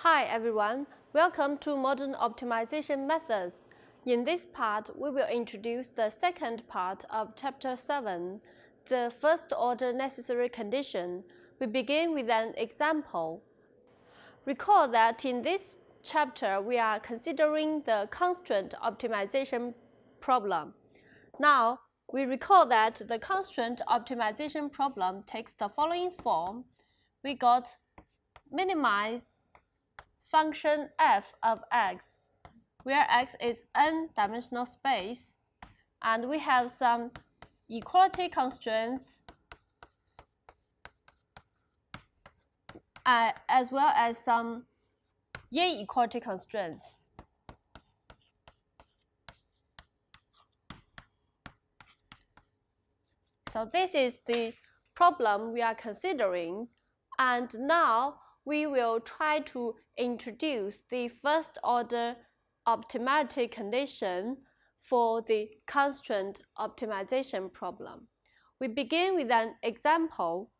Hi everyone, welcome to Modern Optimization Methods. In this part, we will introduce the second part of Chapter 7, the first order necessary condition. We begin with an example. Recall that in this chapter, we are considering the constraint optimization problem. Now, we recall that the constraint optimization problem takes the following form. We got minimize function f of x, where x is n-dimensional space, and we have some equality constraints as well as some inequality constraints. So this is the problem we are considering, and now we will try to introduce the first order optimality condition for the constraint optimization problem. We begin with an example,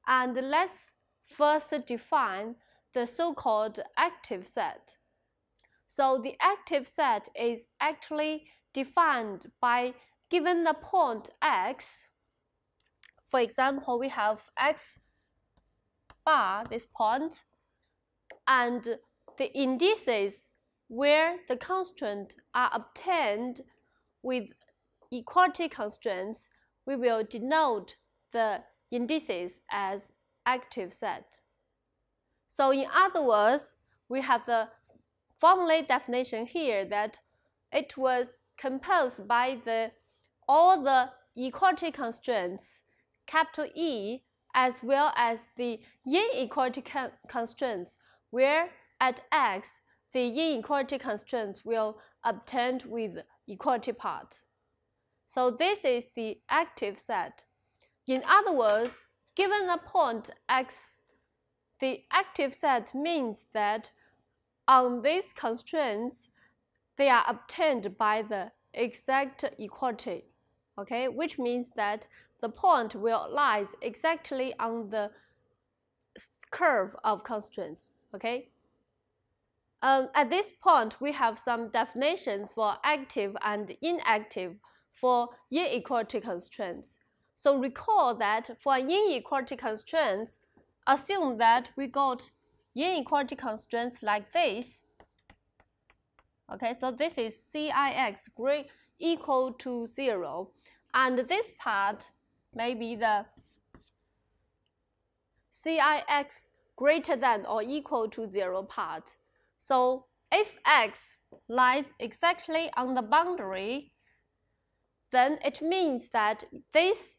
and let's first define the so-called active set. So the active set is actually defined by given the point x. For example, we have x bar, this point, and the indices where the constraints are obtained with equality constraints, we will denote the indices as active set. So in other words, we have the formula definition here that it was composed by all the equality constraints, capital E, as well as the inequality constraints, where at x, the inequality constraints will obtained with equality part. So this is the active set. In other words, given a point x, the active set means that on these constraints, they are obtained by the exact equality, okay, which means that the point will lie exactly on the curve of constraints, okay? At this point, we have some definitions for active and inactive for inequality constraints. So recall that for inequality constraints, assume that we got inequality constraints like this. Okay, so this is Cix equal to 0, and this part may be the Cix greater than or equal to 0 part. So if x lies exactly on the boundary, then it means that this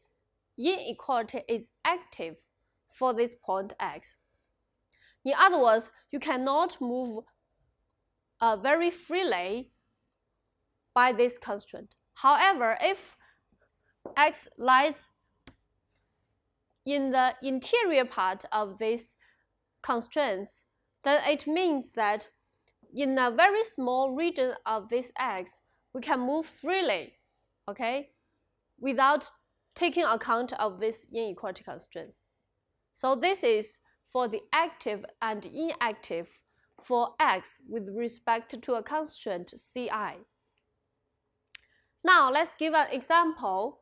inequality is active for this point x. In other words, you cannot move very freely by this constraint. However, if x lies in the interior part of these constraints, then it means that in a very small region of this x, we can move freely, okay, without taking account of these inequality constraints. So this is for the active and inactive for x with respect to a constraint Ci. Now let's give an example.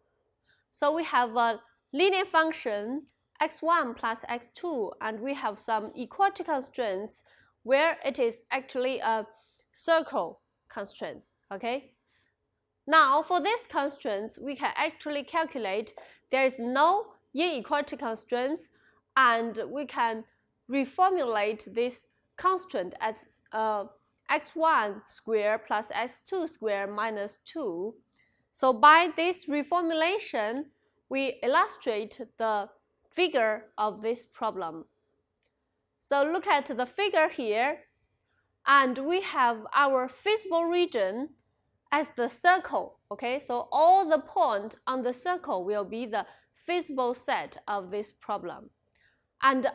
So we have a linear function x1 plus x2, and we have some equality constraints where it is actually a circle constraints, okay? Now for these constraints, we can actually calculate there is no inequality constraints, and we can reformulate this constraint as x1 square plus x2 square minus 2. So by this reformulation, we illustrate the figure of this problem. So look at the figure here, and we have our feasible region as the circle, okay? So all the points on the circle will be the feasible set of this problem. And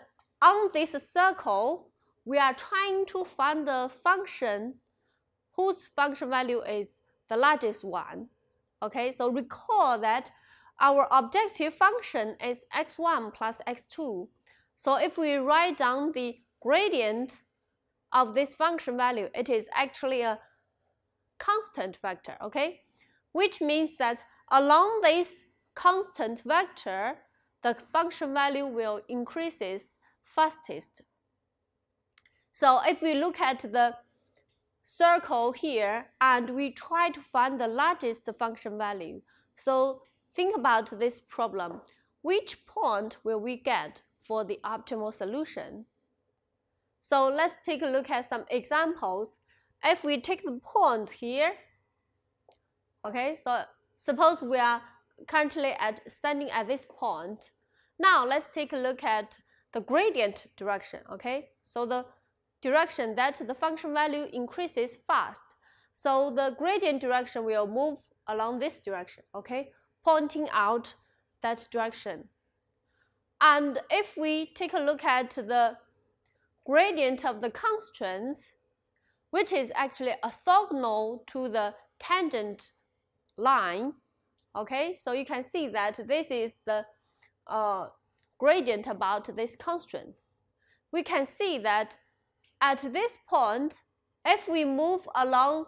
on this circle, we are trying to find the function whose function value is the largest one, okay? So recall that our objective function is x1 plus x2. So if we write down the gradient of this function value, it is actually a constant vector, okay? Which means that along this constant vector, the function value will increases fastest. So if we look at the circle here and we try to find the largest function value, so think about this problem. Which point will we get for the optimal solution? So let's take a look at some examples. If we take the point here, okay, so suppose we are currently standing at this point. Now let's take a look at the gradient direction, okay? So the direction that the function value increases fast. So the gradient direction will move along this direction, okay? Pointing out that direction. And if we take a look at the gradient of the constraints, which is actually orthogonal to the tangent line, okay? So you can see that this is the gradient about these constraints. We can see that at this point, if we move along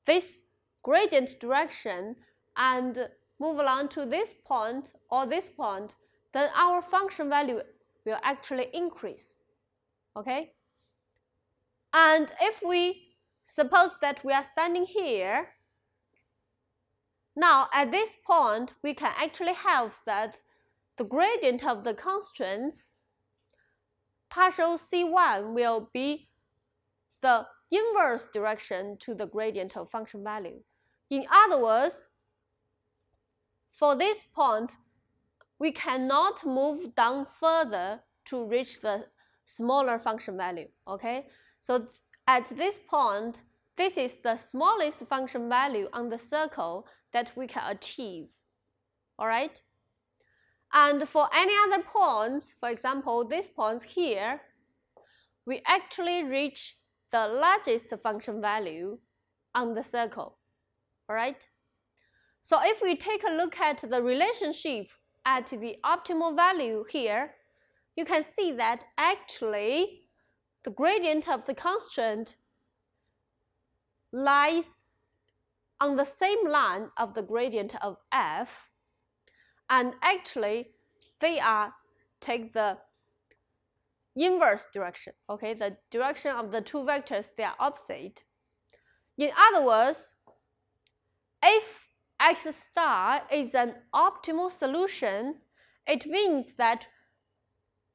this gradient direction and move along to this point or this point, then our function value will actually increase, okay? And if we suppose that we are standing here, now at this point, we can actually have that the gradient of the constraints, partial C1 will be the inverse direction to the gradient of function value. In other words, for this point, we cannot move down further to reach the smaller function value, okay? So at this point, this is the smallest function value on the circle that we can achieve, all right? And for any other points, for example, these points here, we actually reach the largest function value on the circle, all right? So if we take a look at the relationship at the optimal value here, you can see that actually the gradient of the constraint lies on the same line of the gradient of f, and actually they take the inverse direction, okay? The direction of the two vectors, they are opposite. In other words, if x star is an optimal solution, it means that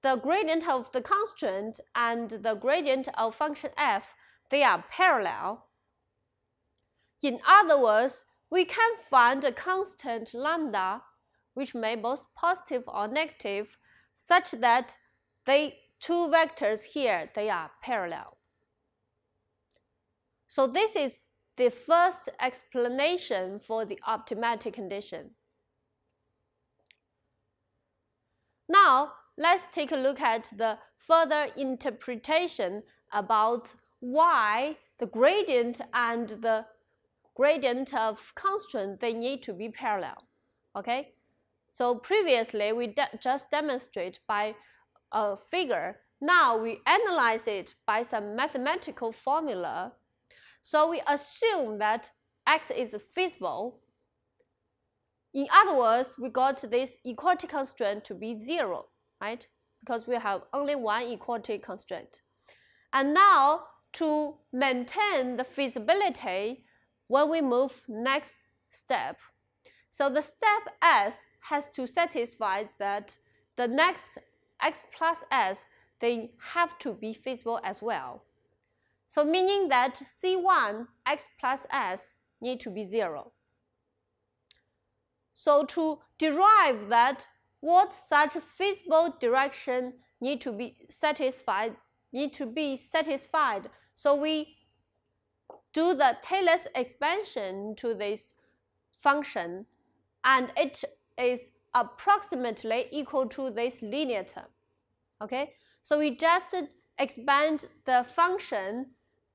the gradient of the constraint and the gradient of function f, they are parallel. In other words, we can find a constant lambda which may be both positive or negative, such that the two vectors here, they are parallel. So this is the first explanation for the optimality condition. Now, let's take a look at the further interpretation about why the gradient and the gradient of constraint, they need to be parallel, okay? So previously, we just demonstrate by a figure. Now we analyze it by some mathematical formula. So we assume that x is feasible. In other words, we got this equality constraint to be 0, right? Because we have only one equality constraint. And now, to maintain the feasibility, when we move next step, so the step S has to satisfy that the next x plus s, they have to be feasible as well. So meaning that C1 x plus s need to be 0. So to derive that what such feasible direction need to be satisfied, so we do the Taylor's expansion to this function, and it is approximately equal to this linear term, okay? So we just expand the function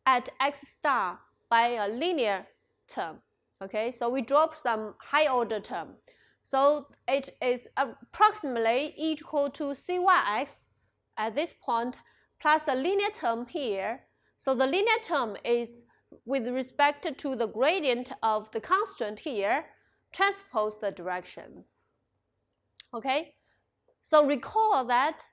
at x star by a linear term, okay? So we drop some high order term. So it is approximately equal to C1x. At this point, plus the linear term here. So the linear term is with respect to the gradient of the constant here, transpose the direction. Okay, so recall that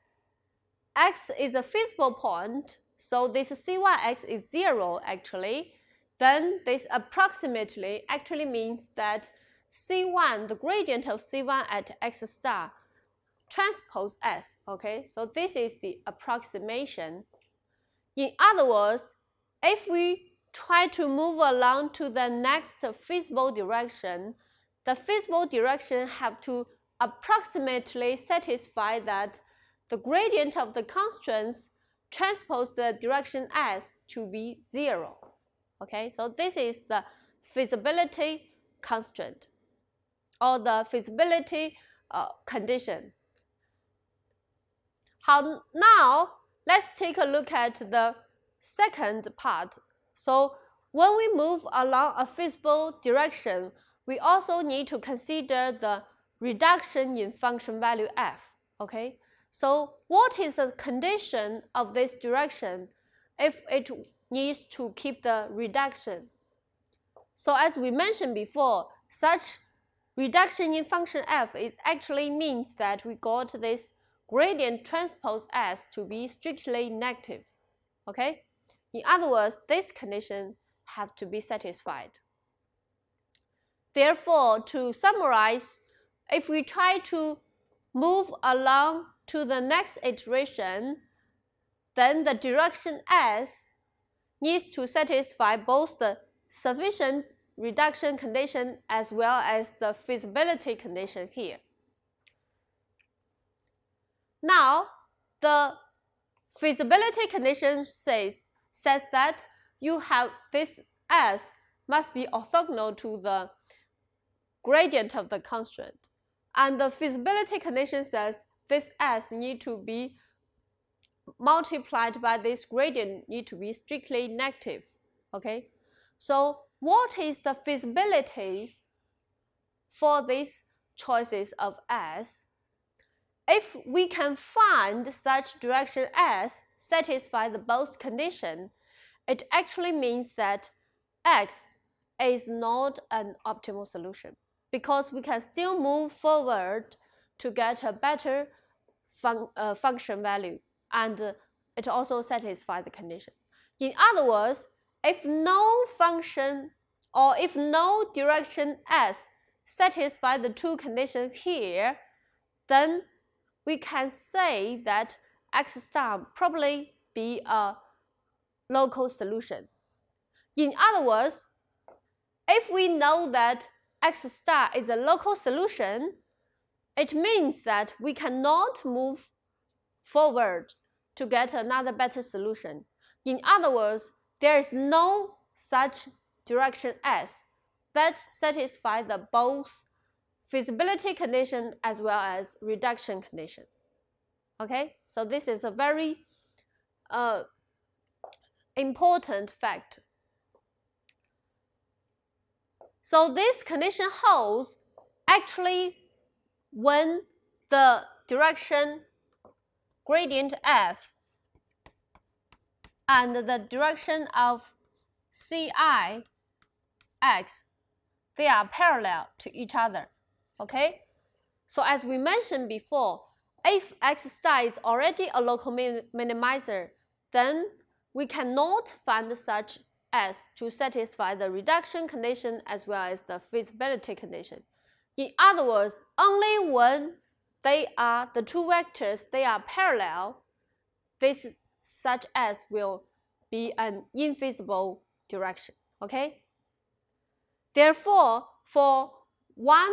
x is a feasible point, so this c1x is 0 actually. Then this approximately actually means that c1, the gradient of c1 at x star, transpose s. Okay, so this is the approximation. In other words, if we try to move along to the next feasible direction, the feasible direction have to approximately satisfy that the gradient of the constants transpose the direction s to be 0. Okay, so this is the feasibility constraint or the feasibility condition. Now, let's take a look at the second part. So when we move along a feasible direction, we also need to consider the reduction in function value f. Okay, so what is the condition of this direction if it needs to keep the reduction? So as we mentioned before, such reduction in function f is actually means that we got this gradient transpose s to be strictly negative. Okay, in other words, this condition have to be satisfied. Therefore, to summarize, if we try to move along to the next iteration, then the direction s needs to satisfy both the sufficient reduction condition as well as the feasibility condition here. Now, the feasibility condition says that you have this s must be orthogonal to the gradient of the constraint. And the feasibility condition says this s need to be multiplied by this gradient need to be strictly negative. Okay, so what is the feasibility for these choices of s? If we can find such direction s satisfy the both condition, it actually means that x is not an optimal solution, because we can still move forward to get a better function value, and it also satisfies the condition. In other words, if no function or if no direction s satisfy the two conditions here, then we can say that x star probably be a local solution. In other words, if we know that x star is a local solution, it means that we cannot move forward to get another better solution. In other words, there is no such direction s that satisfies the both feasibility condition as well as reduction condition. Okay, so this is a very important fact. So this condition holds actually when the direction gradient f and the direction of ci x, they are parallel to each other. Okay, so as we mentioned before, if x star is already a local minimizer, then we cannot find such s to satisfy the reduction condition as well as the feasibility condition. In other words, only when they are the two vectors, they are parallel, this such s will be an infeasible direction. Okay, therefore, for one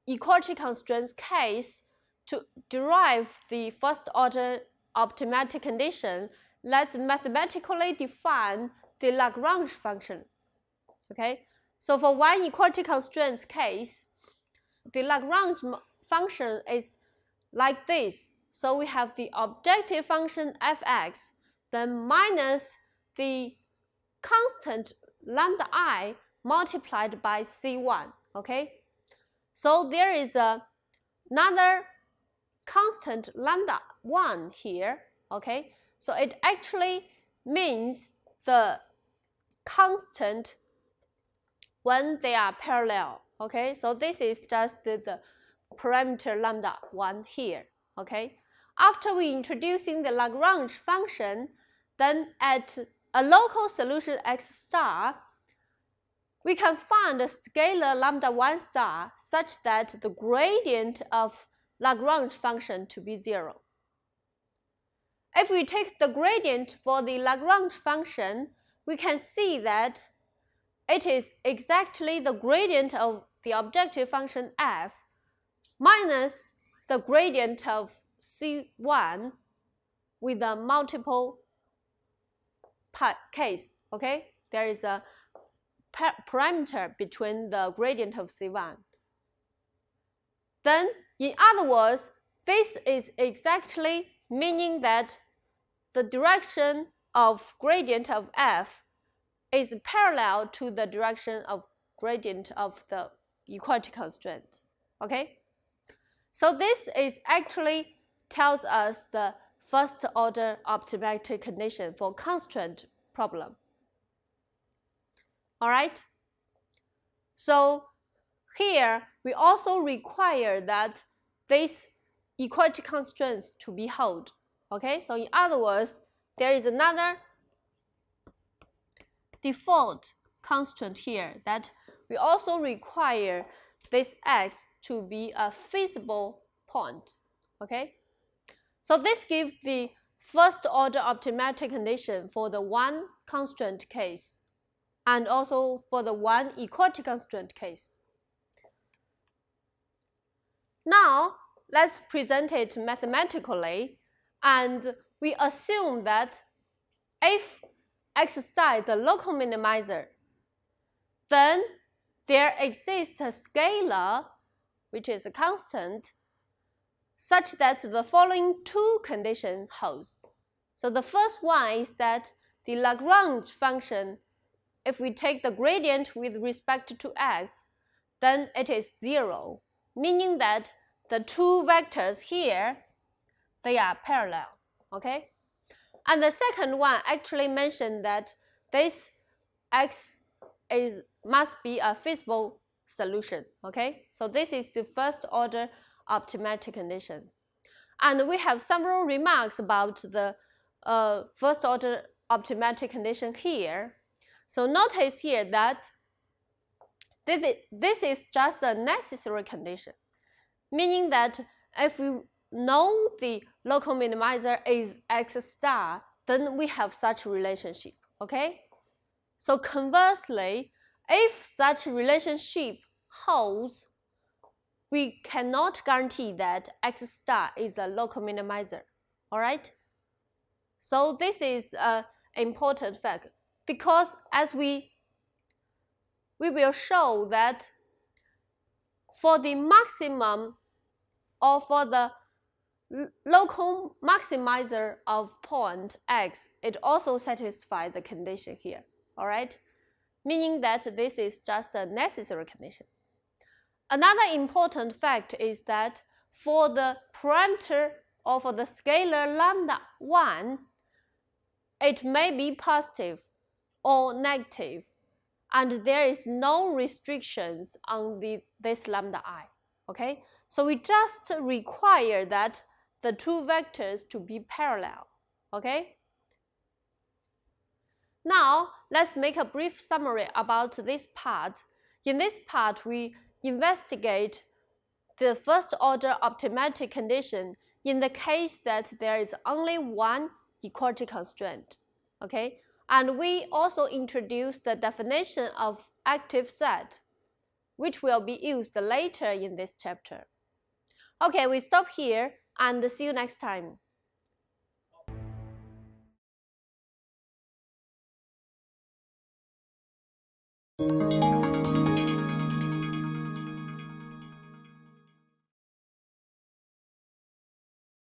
equality constraints case, to derive the first order optimality condition, let's mathematically define the Lagrange function. Okay, so for one equality constraints case, the Lagrange function is like this. So we have the objective function fx, then minus the constant lambda I multiplied by c1. Okay, so there is another constant lambda 1 here. Okay, So it actually means the constant when they are parallel. Okay, so this is just the parameter lambda 1 here. Okay, after we introducing the Lagrange function, then at a local solution x star, we can find a scalar lambda 1 star such that the gradient of Lagrange function to be 0. If we take the gradient for the Lagrange function, we can see that it is exactly the gradient of the objective function f minus the gradient of C1 with a multiple case. Okay, there is a parameter between the gradient of C1. Then, in other words, this is exactly meaning that the direction of gradient of f is parallel to the direction of gradient of the equality constraint. Okay? So this is actually tells us the first order optimality condition for constraint problem. Alright? So here we also require that these equality constraints to be held. Okay? So in other words, there is another default constraint here that we also require this x to be a feasible point. Okay? So this gives the first order optimality condition for the one constraint case and also for the one equality constraint case. Now, let's present it mathematically, and we assume that if x star is a local minimizer, then there exists a scalar, which is a constant, such that the following two conditions holds. So the first one is that the Lagrange function, if we take the gradient with respect to x, then it is 0, meaning that the two vectors here, they are parallel. Okay? And the second one actually mentioned that this x must be a feasible solution. Okay? So this is the first order optimality condition. And we have several remarks about the first order optimality condition here. So notice here that this is just a necessary condition, meaning that if we know the local minimizer is x star, then we have such a relationship. Okay? So conversely, if such relationship holds, we cannot guarantee that x star is a local minimizer. Alright? So this is an important fact, because as we will show that for the maximum or for the local maximizer of point x, it also satisfies the condition here. Alright? Meaning that this is just a necessary condition. Another important fact is that for the parameter or for the scalar lambda 1, it may be positive or negative, and there is no restrictions on this lambda I. Okay? So we just require that the two vectors to be parallel. Okay? Now, let's make a brief summary about this part. In this part, we investigate the first order optimality condition in the case that there is only one equality constraint. Okay? And we also introduce the definition of active set, which will be used later in this chapter. Okay, we stop here and see you next time.